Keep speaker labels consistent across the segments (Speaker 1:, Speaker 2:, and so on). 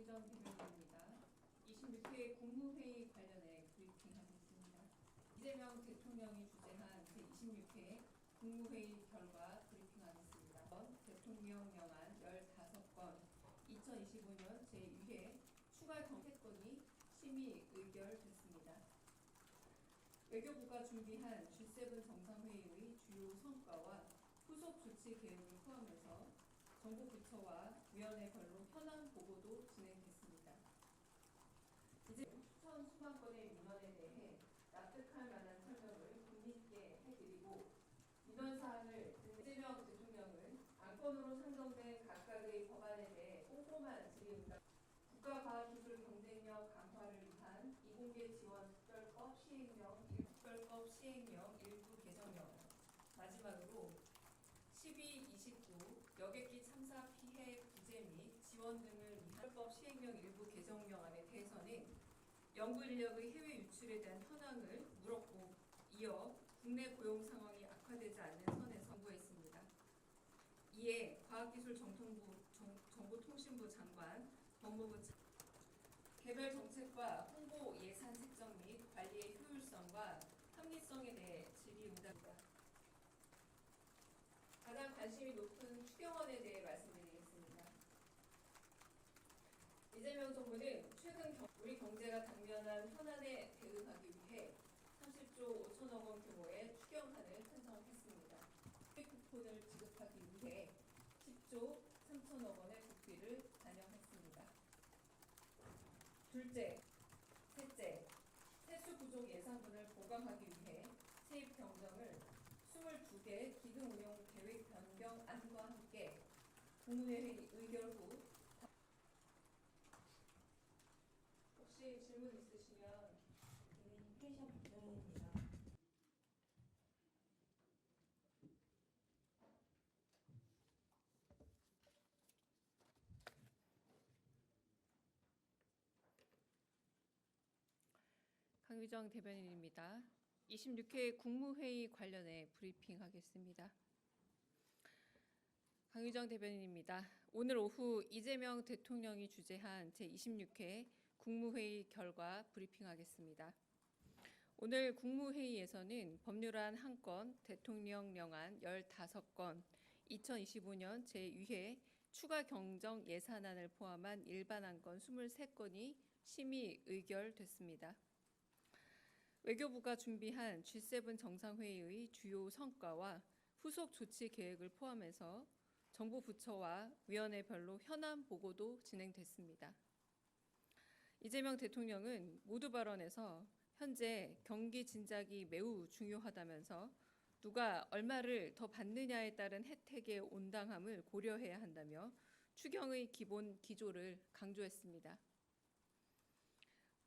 Speaker 1: 강유정 대변인입니다. 26회 국무회의 관련해 브리핑하겠습니다. 이재명 대통령이 주재한 제26회 국무회의 결과 브리핑하겠습니다. 대통령령안 15건, 2025년 제2회 추가 정책건이 심의 의결됐습니다. 외교부가 준비한 G7 정상회의의 주요 성과와 후속 조치 계획을 포함해서 정부 부처와 위원회별로 현안 보고도 진행됐습니다. 이제 수천 수만 건의 민원에 대해 납득할 만한 설명을 국민께 해드리고 민원 사항을 이재명 대통령은 안건으로 상정된 각각의 법안에 대해 꼼꼼한 질의응답, 국가과학기술 경쟁력 강화를 위한 이공계 지원 특별법 시행령 일부 개정령, 마지막으로 1229 여객기 참사 피해 구제 및 지원 등을 위한 특별법 시행령 일부 개정령안에 대해서는 연구 인력의 해외 유출에 대한 현황을 물었고 이어 국내 고용 상황이 악화되지 않는 선에서 정부했습니다. 이에 과학기술정보통신부 장관, 법무부 개별 정책과 홍보 예산 책정 및 관리의 효율성과 합리성에 대해 질의응답입니다. 가장 관심이 높은 추경안에 대해 말씀드리겠습니다. 이재명 정부는 최근 우리 경제가 당면한 현안에 대응하기 위해 30조 5천억 원 규모의 추경안을 편성했습니다. 쿠폰을 지급하기 위해 10조 3천억 원의 국비를 반영했습니다. 둘째, 셋째, 세수 부족 예산분을 보강하기 위해 세입 변경을 22개 기금 운용 계획 변경안과 함께 국무회의 의결 후 혹시 질문 있으시면
Speaker 2: 회의장 부장입니다.
Speaker 1: 강유정 대변인입니다. 26회 국무회의 관련해 브리핑하겠습니다. 강유정 대변인입니다. 오늘 오후 이재명 대통령이 주재한 제26회 국무회의 결과 브리핑하겠습니다. 오늘 국무회의에서는 법률안 1건, 대통령령안 15건, 2025년 제2회 추가 경정 예산안을 포함한 일반안건 23건이 심의 의결됐습니다. 외교부가 준비한 G7 정상회의의 주요 성과와 후속 조치 계획을 포함해서 정부 부처와 위원회별로 현안 보고도 진행됐습니다. 이재명 대통령은 모두 발언에서 현재 경기 진작이 매우 중요하다면서 누가 얼마를 더 받느냐에 따른 혜택의 온당함을 고려해야 한다며 추경의 기본 기조를 강조했습니다.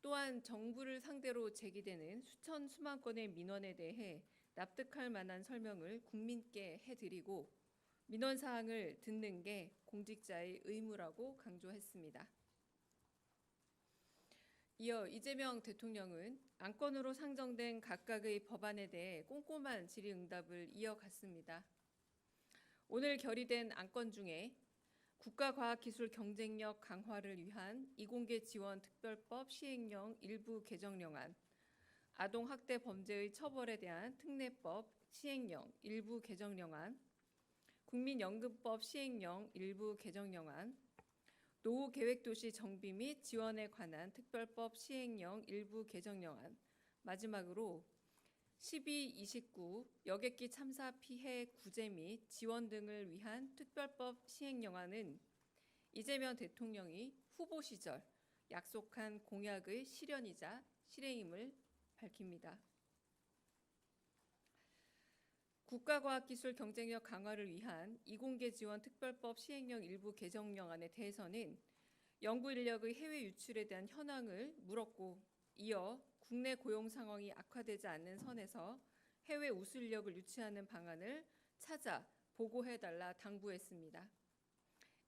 Speaker 1: 또한 정부를 상대로 제기되는 수천 수만 건의 민원에 대해 납득할 만한 설명을 국민께 해드리고 민원 사항을 듣는 게 공직자의 의무라고 강조했습니다. 이어 이재명 대통령은 안건으로 상정된 각각의 법안에 대해 꼼꼼한 질의응답을 이어갔습니다. 오늘 결의된 안건 중에 국가과학기술 경쟁력 강화를 위한 이공계 지원 특별법 시행령 일부 개정령안, 아동학대 범죄의 처벌에 대한 특례법 시행령 일부 개정령안, 국민연금법 시행령 일부 개정령안, 노후계획도시 정비 및 지원에 관한 특별법 시행령 일부 개정령안, 마지막으로 1229 여객기 참사 피해 구제 및 지원 등을 위한 특별법 시행령안은 이재명 대통령이 후보 시절 약속한 공약의 실현이자 실행임을 밝힙니다. 국가과학기술 경쟁력 강화를 위한 이공계 지원 특별법 시행령 일부 개정령안에 대해서는 연구 인력의 해외 유출에 대한 현황을 물었고 이어 국내 고용 상황이 악화되지 않는 선에서 해외 우수 인력을 유치하는 방안을 찾아 보고해달라 당부했습니다.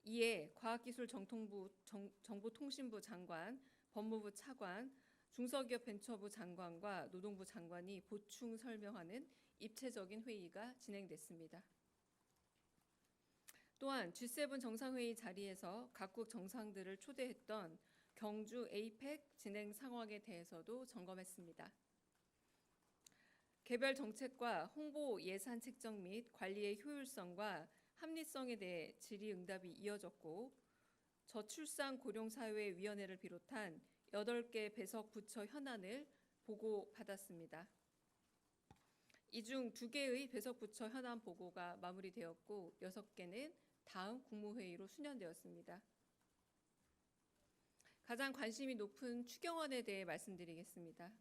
Speaker 1: 이에 과학기술정보통신부 장관, 법무부 차관, 중소기업벤처부 장관과 노동부 장관이 보충 설명하는 입체적인 회의가 진행됐습니다. 또한 G7 정상회의 자리에서 각국 정상들을 초대했던 경주 APEC 진행 상황에 대해서도 점검했습니다. 개별 정책과 홍보 예산 책정 및 관리의 효율성과 합리성에 대해 질의응답이 이어졌고 저출산 고령사회위원회를 비롯한 8개 배석 부처 현안을 보고받았습니다. 이 중 2개의 배석 부처 현안 보고가 마무리되었고 6개는 다음 국무회의로 수년되었습니다. 가장 관심이 높은 추경안에 대해 말씀드리겠습니다.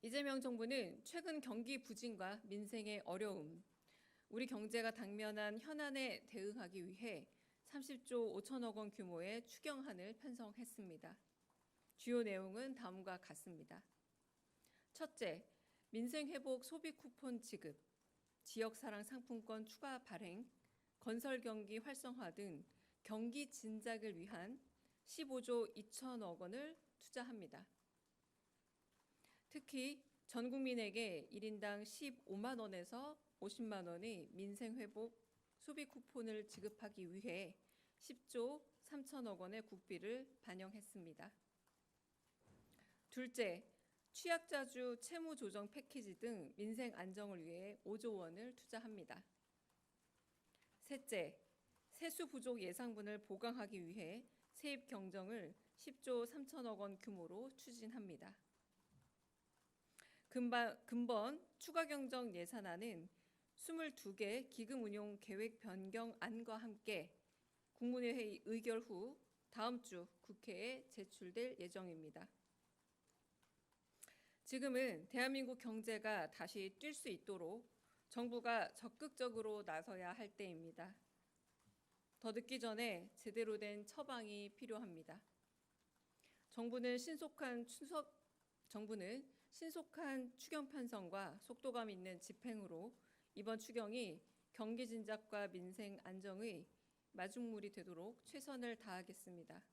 Speaker 1: 이재명 정부는 최근 경기 부진과 민생의 어려움, 우리 경제가 당면한 현안에 대응하기 위해 30조 5천억 원 규모의 추경안을 편성했습니다. 주요 내용은 다음과 같습니다. 첫째, 민생회복 소비 쿠폰 지급, 지역사랑 상품권 추가 발행, 건설 경기 활성화 등 경기 진작을 위한 15조 2천억 원을 투자합니다. 특히 전 국민에게 1인당 15만 원에서 50만 원의 민생회복 소비 쿠폰을 지급하기 위해 10조 3천억 원의 국비를 반영했습니다. 둘째, 취약자주 채무 조정 패키지 등 민생 안정을 위해 5조 원을 투자합니다. 셋째, 세수 부족 예상분을 보강하기 위해 세입 경정을 10조 3천억 원 규모로 추진합니다. 금번 추가 경정 예산안은 22개 기금 운용 계획 변경안과 함께 국무회의 의결 후 다음 주 국회에 제출될 예정입니다. 지금은 대한민국 경제가 다시 뛸 수 있도록 정부가 적극적으로 나서야 할 때입니다. 더 늦기 전에 제대로 된 처방이 필요합니다. 정부는 신속한 추경 편성과 속도감 있는 집행으로 이번 추경이 경기 진작과 민생 안정의 마중물이 되도록 최선을 다하겠습니다.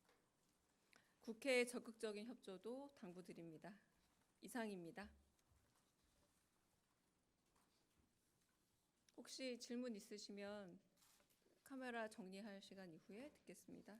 Speaker 1: 국회의 적극적인 협조도 당부드립니다. 이상입니다. 혹시 질문 있으시면 카메라 정리할 시간 이후에 듣겠습니다.